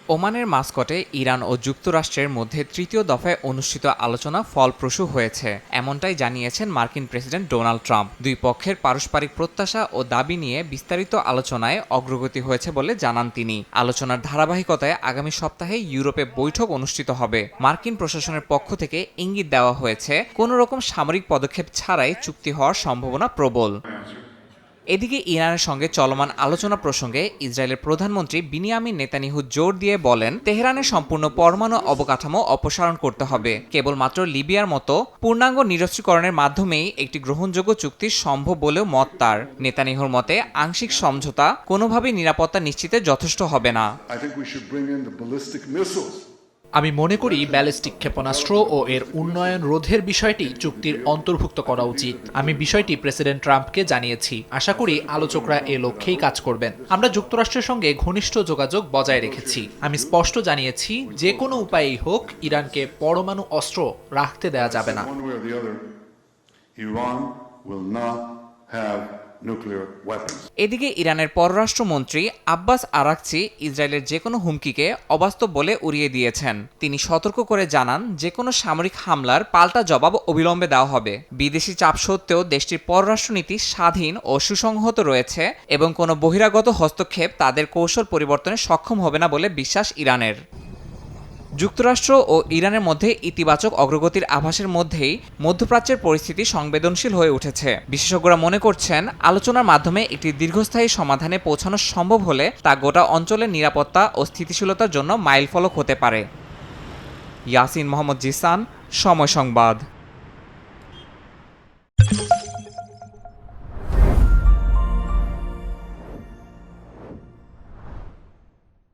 ওমানের মাস্কটে ইরান ও যুক্তরাষ্ট্রের মধ্যে তৃতীয় দফায় অনুষ্ঠিত আলোচনা ফলপ্রসূ হয়েছে, এমনটাই জানিয়েছেন মার্কিন প্রেসিডেন্ট ডোনাল্ড ট্রাম্প। দুই পক্ষের পারস্পরিক প্রত্যাশা ও দাবি নিয়ে বিস্তারিত আলোচনায় অগ্রগতি হয়েছে বলে জানান তিনি। আলোচনার ধারাবাহিকতায় আগামী সপ্তাহে ইউরোপে বৈঠক অনুষ্ঠিত হবে। মার্কিন প্রশাসনের পক্ষ থেকে ইঙ্গিত দেওয়া হয়েছে, কোনো রকম সামরিক পদক্ষেপ ছাড়াই চুক্তি হওয়ার সম্ভাবনা প্রবল। এদিকে ইরানের সঙ্গে চলমান আলোচনা প্রসঙ্গে ইসরায়েলের প্রধানমন্ত্রী বিনিয়ামিন নেতানিয়াহু জোর দিয়ে বলেন, তেহরানের সম্পূর্ণ পরমাণু অবকাঠামো অপসারণ করতে হবে। কেবলমাত্র লিবিয়ার মতো পূর্ণাঙ্গ নিরস্ত্রীকরণের মাধ্যমেই একটি গ্রহণযোগ্য চুক্তি সম্ভব বলেও মত তার। নেতানিয়াহুর মতে আংশিক সমঝোতা কোনোভাবেই নিরাপত্তা নিশ্চিতে যথেষ্ট হবে না। আমি মনে করি ব্যালিস্টিক ক্ষেপণাস্ত্র ও এর উন্নয়ন রোধের বিষয়টি চুক্তির অন্তর্ভুক্ত করা উচিত। আমি বিষয়টি প্রেসিডেন্ট ট্রাম্পকে জানিয়েছি। আশা করি আলোচকরা এ লক্ষ্যেই কাজ করবেন। আমরা যুক্তরাষ্ট্রের সঙ্গে ঘনিষ্ঠ যোগাযোগ বজায় রেখেছি। আমি স্পষ্ট জানিয়েছি, যে কোনো উপায়েই হোক ইরানকে পরমাণু অস্ত্র রাখতে দেয়া যাবে না। এদিকে ইরানের পররাষ্ট্রমন্ত্রী আব্বাস আরাকচি ইসরায়েলের যে কোনো হুমকিকে অবাস্তব বলে উড়িয়ে দিয়েছেন। তিনি সতর্ক করে জানান, যে কোনো সামরিক হামলার পাল্টা জবাব অবিলম্বে দেওয়া হবে। বিদেশি চাপ সত্ত্বেও দেশটির পররাষ্ট্রনীতি স্বাধীন ও সুসংহত রয়েছে এবং কোনো বহিরাগত হস্তক্ষেপ তাদের কৌশল পরিবর্তনে সক্ষম হবে না বলে বিশ্বাস ইরানের। যুক্তরাষ্ট্র ও ইরানের মধ্যে ইতিবাচক অগ্রগতির আভাসের মধ্যেই মধ্যপ্রাচ্যের পরিস্থিতি সংবেদনশীল হয়ে উঠেছে। বিশেষজ্ঞরা মনে করছেন, আলোচনার মাধ্যমে একটি দীর্ঘস্থায়ী সমাধানে পৌঁছানো সম্ভব হলে তা গোটা অঞ্চলের নিরাপত্তা ও স্থিতিশীলতার জন্য মাইলফলক হতে পারে। ইয়াসিন মোহাম্মদ জিসান, সময় সংবাদ।